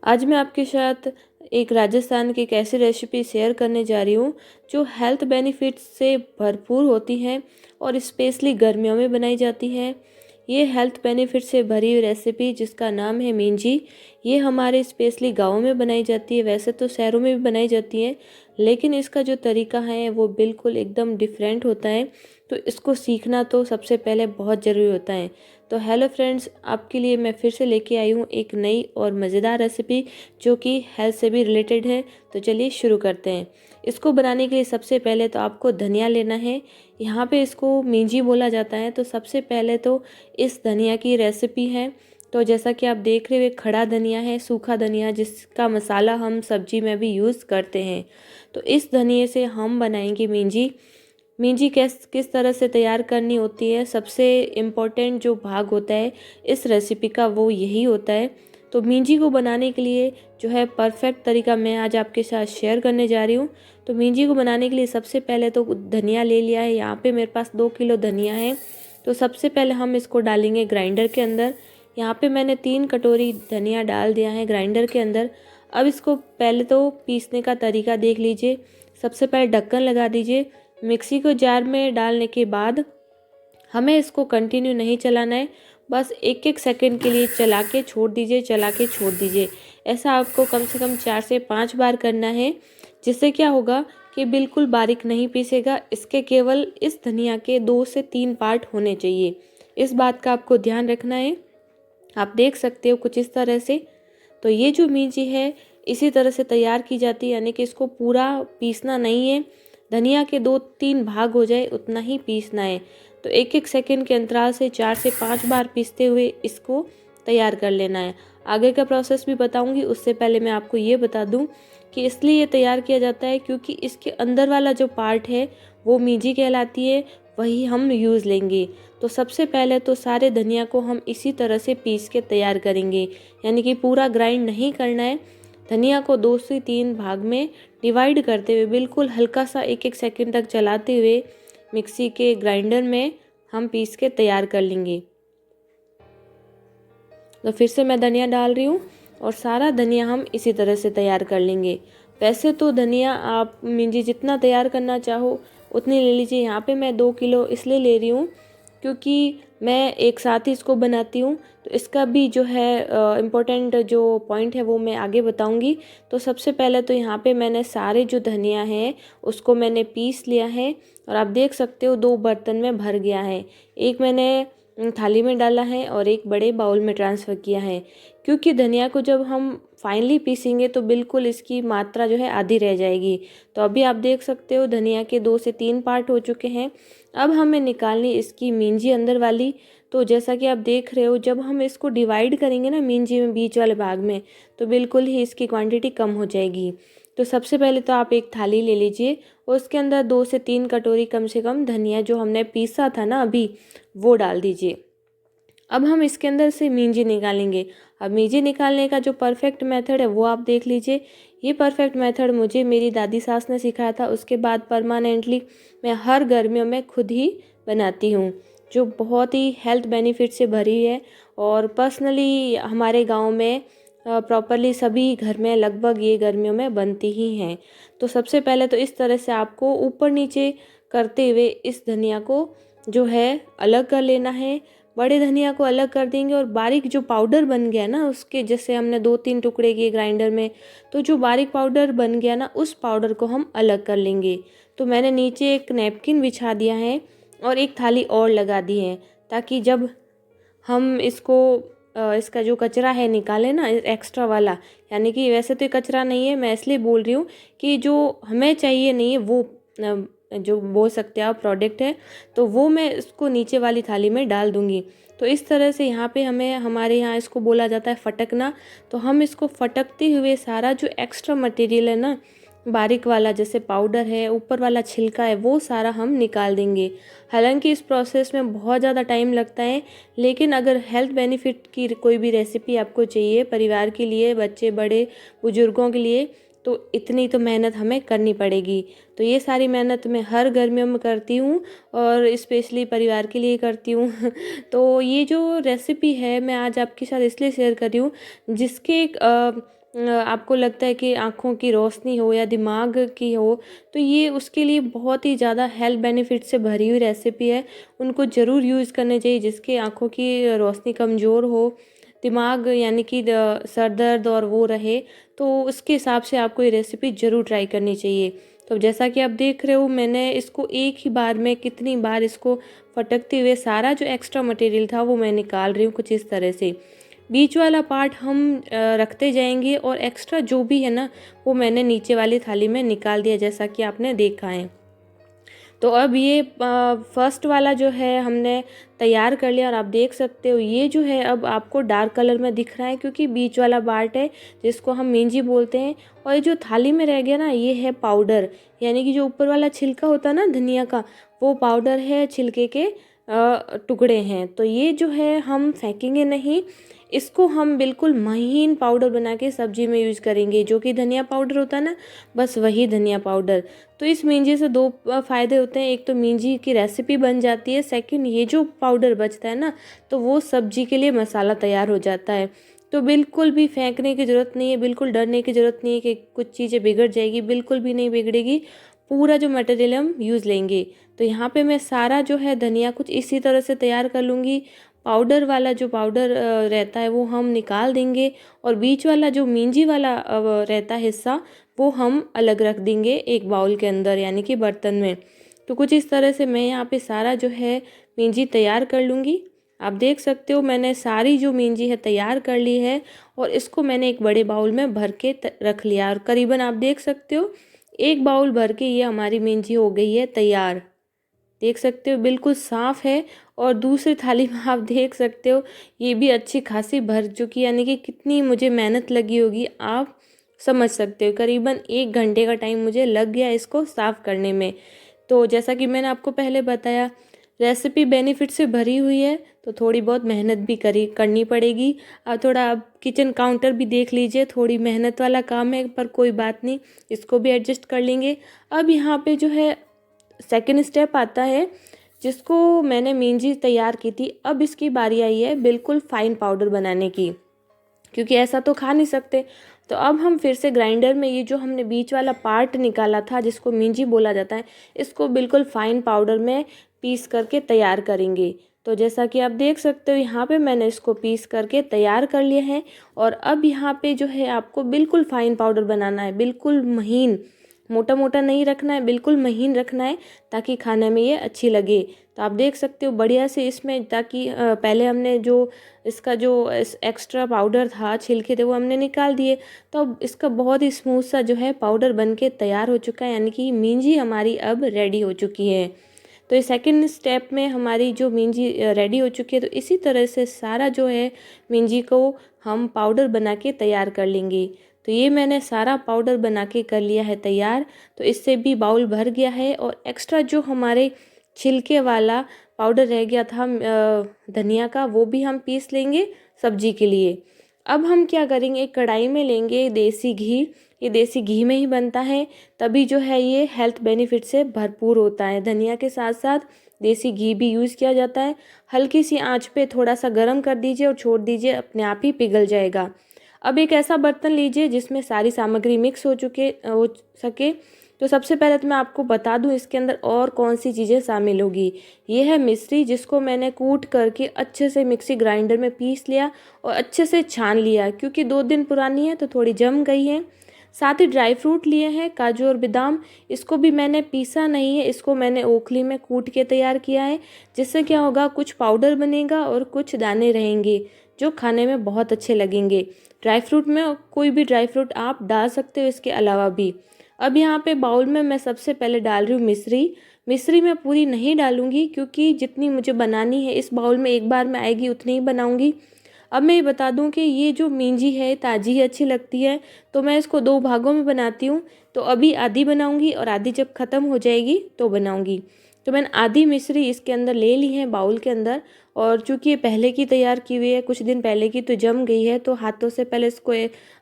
आज मैं आपके साथ एक राजस्थान की एक ऐसी रेसिपी शेयर करने जा रही हूँ जो हेल्थ बेनिफिट्स से भरपूर होती है और स्पेशली गर्मियों में बनाई जाती है। ये हेल्थ बेनिफिट से भरी हुई रेसिपी जिसका नाम है मिंजी। ये हमारे स्पेशली गाँव में बनाई जाती है, वैसे तो शहरों में भी बनाई जाती है, लेकिन इसका जो तरीका है वो बिल्कुल एकदम डिफरेंट होता है। तो इसको सीखना तो सबसे पहले बहुत ज़रूरी होता है। तो हेलो फ्रेंड्स, आपके लिए मैं फिर से लेके आई हूँ एक नई और मज़ेदार रेसिपी जो कि हेल्थ से भी रिलेटेड है। तो चलिए शुरू करते हैं। इसको बनाने के लिए सबसे पहले तो आपको धनिया लेना है। यहाँ पे इसको मिंजी बोला जाता है। तो सबसे पहले तो इस धनिया की रेसिपी है। तो जैसा कि आप देख रहे हो, खड़ा धनिया है, सूखा धनिया जिसका मसाला हम सब्जी में भी यूज़ करते हैं। तो इस धनिये से हम बनाएंगे मिंजी। मिंजी किस तरह से तैयार करनी होती है, सबसे इम्पोर्टेंट जो भाग होता है इस रेसिपी का वो यही होता है। तो मिंजी को बनाने के लिए जो है परफेक्ट तरीका मैं आज आपके साथ शेयर करने जा रही हूँ। तो मिंजी को बनाने के लिए सबसे पहले तो धनिया ले लिया है। यहाँ पे मेरे पास 2 किलो धनिया है। तो सबसे पहले हम इसको डालेंगे ग्राइंडर के अंदर। यहाँ पे मैंने 3 कटोरी धनिया डाल दिया है ग्राइंडर के अंदर। अब इसको पहले तो पीसने का तरीका देख लीजिए। सबसे पहले ढक्कन लगा दीजिए। मिक्सी को जार में डालने के बाद हमें इसको कंटिन्यू नहीं चलाना है, बस एक एक सेकंड के लिए चला के छोड़ दीजिए, चला के छोड़ दीजिए। ऐसा आपको कम से कम 4 से 5 बार करना है। जिससे क्या होगा कि बिल्कुल बारीक नहीं पीसेगा, इसके केवल इस धनिया के 2 से 3 पार्ट होने चाहिए। इस बात का आपको ध्यान रखना है। आप देख सकते हो कुछ इस तरह से। तो ये जो मिर्ची है इसी तरह से तैयार की जाती है, यानी कि इसको पूरा पीसना नहीं है। धनिया के 2-3 भाग हो जाए उतना ही पीसना है। तो एक एक सेकंड के अंतराल से 4 से 5 बार पीसते हुए इसको तैयार कर लेना है। आगे का प्रोसेस भी बताऊंगी, उससे पहले मैं आपको ये बता दूं कि इसलिए ये तैयार किया जाता है क्योंकि इसके अंदर वाला जो पार्ट है वो मिर्ची कहलाती है, वही हम यूज़ लेंगे। तो सबसे पहले तो सारे धनिया को हम इसी तरह से पीस के तैयार करेंगे, यानी कि पूरा ग्राइंड नहीं करना है। धनिया को 2 से 3 भाग में डिवाइड करते हुए बिल्कुल हल्का सा एक एक सेकंड तक चलाते हुए मिक्सी के ग्राइंडर में हम पीस के तैयार कर लेंगे। तो फिर से मैं धनिया डाल रही हूँ और सारा धनिया हम इसी तरह से तैयार कर लेंगे। वैसे तो धनिया आप मिंजी जितना तैयार करना चाहो उतनी ले लीजिए। यहाँ पे मैं 2 किलो इसलिए ले रही हूँ क्योंकि मैं एक साथ ही इसको बनाती हूँ। तो इसका भी जो है इम्पोर्टेंट जो पॉइंट है वो मैं आगे बताऊँगी। तो सबसे पहले तो यहाँ पे मैंने सारे जो धनिया है उसको मैंने पीस लिया है और आप देख सकते हो 2 बर्तन में भर गया है। एक मैंने थाली में डाला है और एक बड़े बाउल में ट्रांसफ़र किया है, क्योंकि धनिया को जब हम फाइनली पीसेंगे तो बिल्कुल इसकी मात्रा जो है आधी रह जाएगी। तो अभी आप देख सकते हो धनिया के 2 से 3 पार्ट हो चुके हैं। अब हमें निकालनी इसकी मिंजी अंदर वाली। तो जैसा कि आप देख रहे हो, जब हम इसको डिवाइड करेंगे ना मिंजी में बीच वाले भाग में, तो बिल्कुल ही इसकी क्वांटिटी कम हो जाएगी। तो सबसे पहले तो आप एक थाली ले लीजिए और उसके अंदर 2 से 3 कटोरी कम से कम धनिया जो हमने पीसा था ना अभी, वो डाल दीजिए। अब हम इसके अंदर से मिंजी निकालेंगे। अब मिंजी निकालने का जो परफेक्ट मेथड है वो आप देख लीजिए। ये परफेक्ट मेथड मुझे मेरी दादी सास ने सिखाया था। उसके बाद परमानेंटली मैं हर गर्मियों में खुद ही बनाती हूँ, जो बहुत ही हेल्थ बेनिफिट से भरी है। और पर्सनली हमारे गांव में प्रॉपरली सभी घर में लगभग ये गर्मियों में बनती ही हैं। तो सबसे पहले तो इस तरह से आपको ऊपर नीचे करते हुए इस धनिया को जो है अलग कर लेना है। बड़े धनिया को अलग कर देंगे और बारीक जो पाउडर बन गया ना उसके, जैसे हमने 2-3 टुकड़े किए ग्राइंडर में, तो जो बारीक पाउडर बन गया ना उस पाउडर को हम अलग कर लेंगे। तो मैंने नीचे एक नैपकिन बिछा दिया है और एक थाली और लगा दी है, ताकि जब हम इसको इसका जो कचरा है निकाले ना एक्स्ट्रा वाला, यानी कि वैसे तो ये कचरा नहीं है, मैं इसलिए बोल रही हूँ कि जो हमें चाहिए नहीं है वो जो बोल सकते हैं आप प्रोडक्ट है, तो वो मैं इसको नीचे वाली थाली में डाल दूँगी। तो इस तरह से यहाँ पे हमें, हमारे यहाँ इसको बोला जाता है फटकना। तो हम इसको फटकते हुए सारा जो एक्स्ट्रा मटेरियल है ना, बारीक वाला जैसे पाउडर है, ऊपर वाला छिलका है, वो सारा हम निकाल देंगे। हालांकि इस प्रोसेस में बहुत ज़्यादा टाइम लगता है, लेकिन अगर हेल्थ बेनिफिट की कोई भी रेसिपी आपको चाहिए परिवार के लिए, बच्चे बड़े बुजुर्गों के लिए, तो इतनी तो मेहनत हमें करनी पड़ेगी। तो ये सारी मेहनत मैं हर गर्मियों में करती हूँ और स्पेशली परिवार के लिए करती हूँ। तो ये जो रेसिपी है मैं आज आपके साथ इसलिए शेयर कर रही हूँ जिसके आपको लगता है कि आँखों की रोशनी हो या दिमाग की हो, तो ये उसके लिए बहुत ही ज़्यादा हेल्थ बेनिफिट से भरी हुई रेसिपी है। उनको ज़रूर यूज़ करनी चाहिए जिसके आँखों की रोशनी कमज़ोर हो, दिमाग यानी कि सर दर्द और वो रहे, तो उसके हिसाब से आपको ये रेसिपी ज़रूर ट्राई करनी चाहिए। तो जैसा कि आप देख रहे हो, मैंने इसको एक ही बार में कितनी बार इसको फटकते हुए सारा जो एक्स्ट्रा मटेरियल था वो मैं निकाल रही हूँ कुछ इस तरह से। बीच वाला पार्ट हम रखते जाएंगे और एक्स्ट्रा जो भी है ना वो मैंने नीचे वाली थाली में निकाल दिया जैसा कि आपने देखा है। तो अब ये फर्स्ट वाला जो है हमने तैयार कर लिया और आप देख सकते हो ये जो है अब आपको डार्क कलर में दिख रहा है क्योंकि बीच वाला पार्ट है जिसको हम मिंजी बोलते हैं। और ये जो थाली में रह गया ना ये है पाउडर, यानी कि जो ऊपर वाला छिलका होता है ना धनिया का, वो पाउडर है, छिलके के टुकड़े हैं। तो ये जो है हम फेंकेंगे नहीं, इसको हम बिल्कुल महीन पाउडर बना के सब्जी में यूज़ करेंगे, जो कि धनिया पाउडर होता है ना, बस वही धनिया पाउडर। तो इस मिंजी से दो फ़ायदे होते हैं, एक तो मिंजी की रेसिपी बन जाती है, सेकंड ये जो पाउडर बचता है ना तो वो सब्जी के लिए मसाला तैयार हो जाता है। तो बिल्कुल भी फेंकने की ज़रूरत नहीं है, बिल्कुल डरने की ज़रूरत नहीं है कि कुछ चीज़ें बिगड़ जाएगी, बिल्कुल भी नहीं बिगड़ेगी। पूरा जो मटेरियल हम यूज़ लेंगे। तो यहाँ पे मैं सारा जो है धनिया कुछ इसी तरह से तैयार कर लूँगी। पाउडर वाला जो पाउडर रहता है वो हम निकाल देंगे और बीच वाला जो मिंजी वाला रहता है हिस्सा वो हम अलग रख देंगे एक बाउल के अंदर, यानी कि बर्तन में। तो कुछ इस तरह से मैं यहाँ पे सारा जो है मिंजी तैयार कर लूँगी। आप देख सकते हो मैंने सारी जो मिंजी है तैयार कर ली है और इसको मैंने एक बड़े बाउल में भर के रख लिया और करीबन आप देख सकते हो एक बाउल भर के ये हमारी मिंजी हो गई है तैयार। देख सकते हो बिल्कुल साफ़ है। और दूसरी थाली में आप देख सकते हो ये भी अच्छी खासी भर चुकी है, यानी कि कितनी मुझे मेहनत लगी होगी आप समझ सकते हो। करीबन 1 घंटे का टाइम मुझे लग गया इसको साफ़ करने में। तो जैसा कि मैंने आपको पहले बताया रेसिपी बेनिफिट से भरी हुई है तो थोड़ी बहुत मेहनत भी करनी पड़ेगी। थोड़ा आप किचन काउंटर भी देख लीजिए, थोड़ी मेहनत वाला काम है पर कोई बात नहीं, इसको भी एडजस्ट कर लेंगे। अब यहाँ पे जो है सेकंड स्टेप आता है जिसको मैंने मिंजी तैयार की थी। अब इसकी बारी आई है बिल्कुल फाइन पाउडर बनाने की, क्योंकि ऐसा तो खा नहीं सकते। तो अब हम फिर से ग्राइंडर में ये जो हमने बीच वाला पार्ट निकाला था जिसको मिंजी बोला जाता है, इसको बिल्कुल फाइन पाउडर में पीस करके तैयार करेंगे। तो जैसा कि आप देख सकते हो यहाँ पे मैंने इसको पीस करके तैयार कर लिया है। और अब यहाँ पे जो है आपको बिल्कुल फाइन पाउडर बनाना है, बिल्कुल महीन, मोटा मोटा नहीं रखना है, बिल्कुल महीन रखना है ताकि खाने में ये अच्छी लगे। तो आप देख सकते हो बढ़िया से इसमें, ताकि पहले हमने जो इसका जो एक्स्ट्रा पाउडर था, छिलके थे, वो हमने निकाल दिए। तो अब इसका बहुत ही स्मूथ सा जो है पाउडर बन के तैयार हो चुका है, यानी कि मिंजी हमारी अब रेडी हो चुकी है। तो इस सेकंड स्टेप में हमारी जो मिंजी रेडी हो चुकी है। तो इसी तरह से सारा जो है मिंजी को हम पाउडर बना के तैयार कर लेंगे। तो ये मैंने सारा पाउडर बना के कर लिया है तैयार। तो इससे भी बाउल भर गया है और एक्स्ट्रा जो हमारे छिलके वाला पाउडर रह गया था धनिया का, वो भी हम पीस लेंगे सब्जी के लिए। अब हम क्या करेंगे, एक कढ़ाई में लेंगे देसी घी। ये देसी घी में ही बनता है, तभी जो है ये हेल्थ बेनिफिट से भरपूर होता है। धनिया के साथ साथ देसी घी भी यूज़ किया जाता है। हल्की सी आंच पे थोड़ा सा गर्म कर दीजिए और छोड़ दीजिए, अपने आप ही पिघल जाएगा। अब एक ऐसा बर्तन लीजिए जिसमें सारी सामग्री मिक्स हो सके। तो सबसे पहले तो मैं आपको बता दूं इसके अंदर और कौन सी चीज़ें शामिल होगी। ये है मिश्री, जिसको मैंने कूट करके अच्छे से मिक्सी ग्राइंडर में पीस लिया और अच्छे से छान लिया, क्योंकि 2 दिन पुरानी है तो थोड़ी जम गई है। साथ ही ड्राई फ्रूट लिए हैं, काजू और बादाम। इसको भी मैंने पीसा नहीं है, इसको मैंने ओखली में कूट के तैयार किया है। जिससे क्या होगा, कुछ पाउडर बनेगा और कुछ दाने रहेंगे जो खाने में बहुत अच्छे लगेंगे। ड्राई फ्रूट में कोई भी ड्राई फ्रूट आप डाल सकते हो इसके अलावा भी। अब यहाँ पे बाउल में मैं सबसे पहले डाल रही हूँ मिश्री। मिश्री मैं पूरी नहीं डालूंगी, क्योंकि जितनी मुझे बनानी है इस बाउल में एक बार में आएगी उतनी ही बनाऊंगी। अब मैं ये बता दूं कि ये जो मिंजी है ताज़ी ही अच्छी लगती है, तो मैं इसको 2 भागों में बनाती हूँ। तो अभी आधी बनाऊंगी और आधी जब ख़त्म हो जाएगी तो बनाऊंगी। तो मैंने आधी मिश्री इसके अंदर ले ली है बाउल के अंदर। और चूँकि ये पहले की तैयार की हुई है, कुछ दिन पहले की, तो जम गई है, तो हाथों से पहले इसको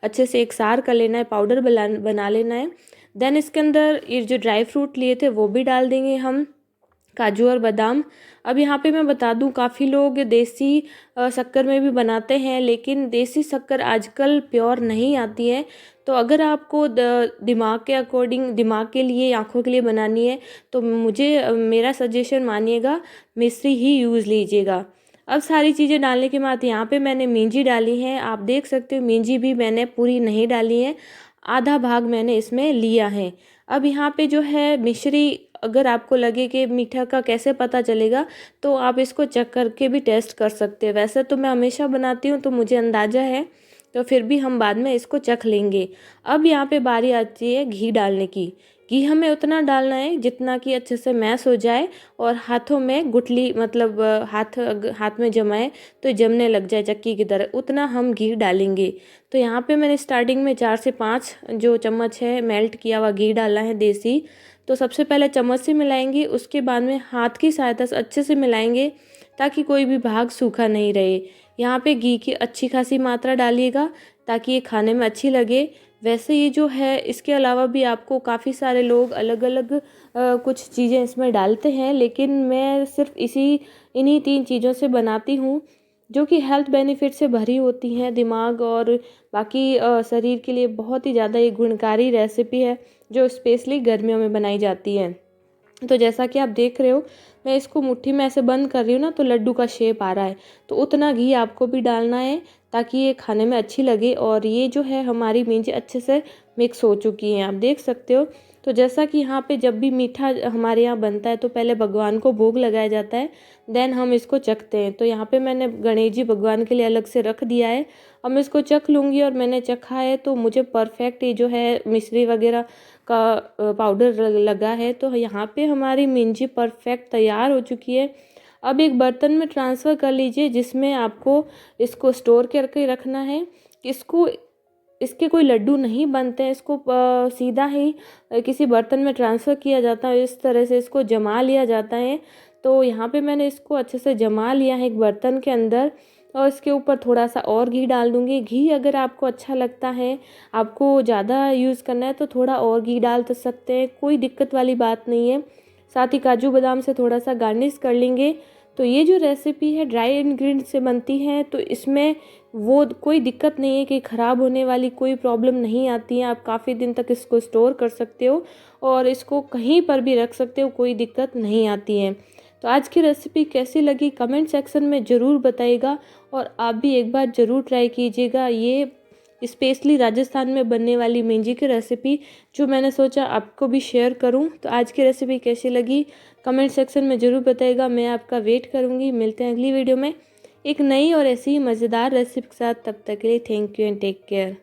अच्छे से एकसार कर लेना है, पाउडर बना लेना है। देन इसके अंदर ये जो ड्राई फ्रूट लिए थे वो भी डाल देंगे हम। काजू और बादाम। अब यहाँ पे मैं बता दूँ, काफ़ी लोग देसी शक्कर में भी बनाते हैं, लेकिन देसी शक्कर आजकल प्योर नहीं आती है। तो अगर आपको दिमाग के अकॉर्डिंग, दिमाग के लिए, आँखों के लिए बनानी है, तो मेरा सजेशन मानिएगा, मिश्री ही यूज़ लीजिएगा। अब सारी चीज़ें डालने के बाद यहाँ पे मैंने मींजी डाली है। आप देख सकते हो मींजी भी मैंने पूरी नहीं डाली है, आधा भाग मैंने इसमें लिया है। अब यहाँ पे जो है मिश्री, अगर आपको लगे कि मीठा का कैसे पता चलेगा, तो आप इसको चख करके भी टेस्ट कर सकते हैं। वैसे तो मैं हमेशा बनाती हूँ तो मुझे अंदाज़ा है, तो फिर भी हम बाद में इसको चख लेंगे। अब यहाँ पे बारी आती है घी डालने की। घी हमें उतना डालना है जितना कि अच्छे से मैश हो जाए और हाथों में गुठली, मतलब हाथ में जमाए तो जमने लग जाए चक्की की तरह, उतना हम घी डालेंगे। तो यहाँ पे मैंने स्टार्टिंग में 4 से 5 जो चम्मच है मेल्ट किया हुआ घी डाला है देसी। तो सबसे पहले चम्मच से मिलाएंगे, उसके बाद में हाथ की सहायता से अच्छे से मिलाएंगे ताकि कोई भी भाग सूखा नहीं रहे। यहाँ पे घी की अच्छी खासी मात्रा डालिएगा ताकि ये खाने में अच्छी लगे। वैसे ये जो है, इसके अलावा भी आपको काफ़ी सारे लोग अलग अलग कुछ चीज़ें इसमें डालते हैं, लेकिन मैं सिर्फ इन्हीं 3 चीज़ों से बनाती हूँ, जो कि हेल्थ बेनिफिट से भरी होती हैं। दिमाग और बाकी शरीर के लिए बहुत ही ज़्यादा ये गुणकारी रेसिपी है, जो स्पेशली गर्मियों में बनाई जाती है। तो जैसा कि आप देख रहे हो, मैं इसको मुट्ठी में ऐसे बंद कर रही हूँ ना, तो लड्डू का शेप आ रहा है। तो उतना घी आपको भी डालना है ताकि ये खाने में अच्छी लगे। और ये जो है हमारी मींजी अच्छे से मिक्स हो चुकी हैं, आप देख सकते हो। तो जैसा कि यहाँ पे जब भी मीठा हमारे यहाँ बनता है तो पहले भगवान को भोग लगाया जाता है, देन हम इसको चखते हैं। तो यहाँ पे मैंने गणेश जी भगवान के लिए अलग से रख दिया है। अब मैं इसको चख लूँगी, और मैंने चखा है तो मुझे परफेक्ट ये जो है मिश्री वगैरह का पाउडर लगा है। तो यहाँ पे हमारी मिंजी परफेक्ट तैयार हो चुकी है। अब एक बर्तन में ट्रांसफ़र कर लीजिए जिसमें आपको इसको स्टोर करके रखना है। इसके कोई लड्डू नहीं बनते हैं, इसको सीधा ही किसी बर्तन में ट्रांसफ़र किया जाता है, इस तरह से इसको जमा लिया जाता है। तो यहाँ पे मैंने इसको अच्छे से जमा लिया है एक बर्तन के अंदर, और इसके ऊपर थोड़ा सा और घी डाल दूँगी। घी अगर आपको अच्छा लगता है, आपको ज़्यादा यूज़ करना है, तो थोड़ा और घी डाल तो सकते हैं, कोई दिक्कत वाली बात नहीं है। साथ ही काजू बादाम से थोड़ा सा गार्निश कर लेंगे। तो ये जो रेसिपी है ड्राई इंग्रेडिएंट से बनती है, तो इसमें वो कोई दिक्कत नहीं है कि ख़राब होने वाली कोई प्रॉब्लम नहीं आती है। आप काफ़ी दिन तक इसको स्टोर कर सकते हो और इसको कहीं पर भी रख सकते हो, कोई दिक्कत नहीं आती है। तो आज की रेसिपी कैसी लगी कमेंट सेक्शन में ज़रूर बताइएगा, और आप भी एक बार ज़रूर ट्राई कीजिएगा ये स्पेशली राजस्थान में बनने वाली मिंजी की रेसिपी, जो मैंने सोचा आपको भी शेयर करूं। तो आज की रेसिपी कैसी लगी कमेंट सेक्शन में ज़रूर बताइएगा, मैं आपका वेट करूंगी। मिलते हैं अगली वीडियो में एक नई और ऐसी ही मज़ेदार रेसिपी के साथ। तब तक के लिए thank you and take care.